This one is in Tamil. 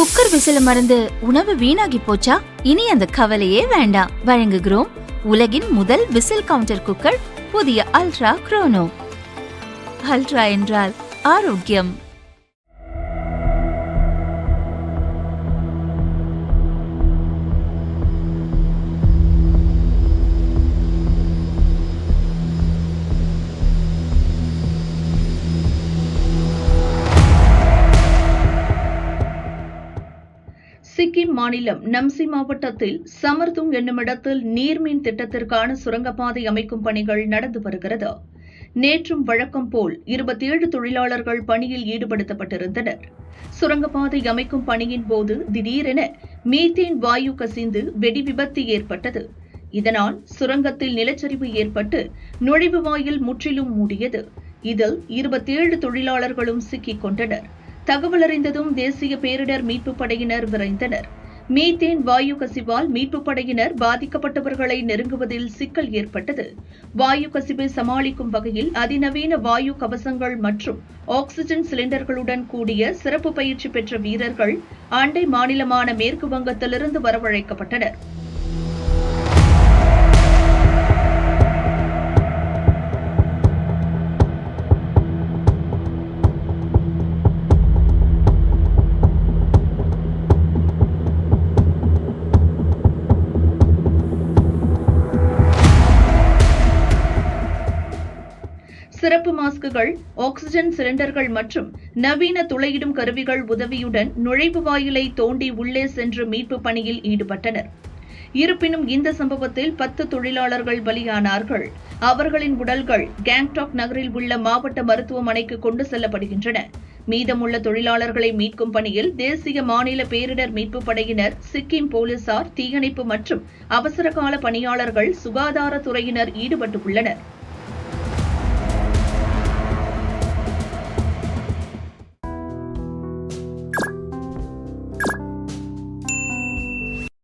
குக்கர் விசில மறந்து உணவு வீணாகி போச்சா? இனி அந்த கவலையே வேண்டாம். வழங்குகிறோம் உலகின் முதல் விசில் கவுண்டர் குக்கர், புதிய அல்ட்ரா குரோனோ. அல்ட்ரா என்றால் ஆரோக்கியம். சிக்கிம் மாநிலம் நம்சி மாவட்டத்தில் சமர்துங் என்னுமிடத்தில் நீர்மின் திட்டத்திற்கான சுரங்கப்பாதை அமைக்கும் பணிகள் நடந்து வருகிறது. நேற்றும் வழக்கம் போல் 27 தொழிலாளர்கள் பணியில் ஈடுபடுத்தப்பட்டிருந்தனர். சுரங்கப்பாதை அமைக்கும் பணியின் போது திடீரென மீத்தேன் வாயு கசிந்து வெடி விபத்து ஏற்பட்டது. இதனால் சுரங்கத்தில் நிலச்சரிவு ஏற்பட்டு நுழைவு வாயில் முற்றிலும் மூடியது. இதில் 27 தொழிலாளர்களும் சிக்கிக் கொண்டனர். தகவல் அறிந்ததும் தேசிய பேரிடர் மீட்புப் படையினர் விரைந்தனர். மீத்தேன் வாயு கசிவால் மீட்புப் படையினர் பாதிக்கப்பட்டவர்களை நெருங்குவதில் சிக்கல் ஏற்பட்டது. வாயு கசிவை சமாளிக்கும் வகையில் அதிநவீன வாயு கவசங்கள் மற்றும் ஆக்ஸிஜன் சிலிண்டர்களுடன் கூடிய சிறப்பு பயிற்சி பெற்ற வீரர்கள் அண்டை மாநிலமான மேற்கு வங்கத்திலிருந்து வரவழைக்கப்பட்டனர். சிறப்பு மாஸ்குகள், ஆக்ஸிஜன் சிலிண்டர்கள் மற்றும் நவீன துளையிடும் கருவிகள் உதவியுடன் நுழைவு வாயிலை தோண்டி உள்ளே சென்று மீட்பு பணியில் ஈடுபட்டனர். இருப்பினும் இந்த சம்பவத்தில் 10 தொழிலாளர்கள் பலியானார்கள். அவர்களின் உடல்கள் கேங்டாக் நகரில் உள்ள மாவட்ட மருத்துவமனைக்கு கொண்டு செல்லப்படுகின்றன. மீதமுள்ள தொழிலாளர்களை மீட்கும் பணியில் தேசிய மாநில பேரிடர் மீட்புப் படையினர், சிக்கிம் போலீசார், தீயணைப்பு மற்றும் அவசரகால பணியாளர்கள், சுகாதாரத்துறையினர் ஈடுபட்டுள்ளனர்.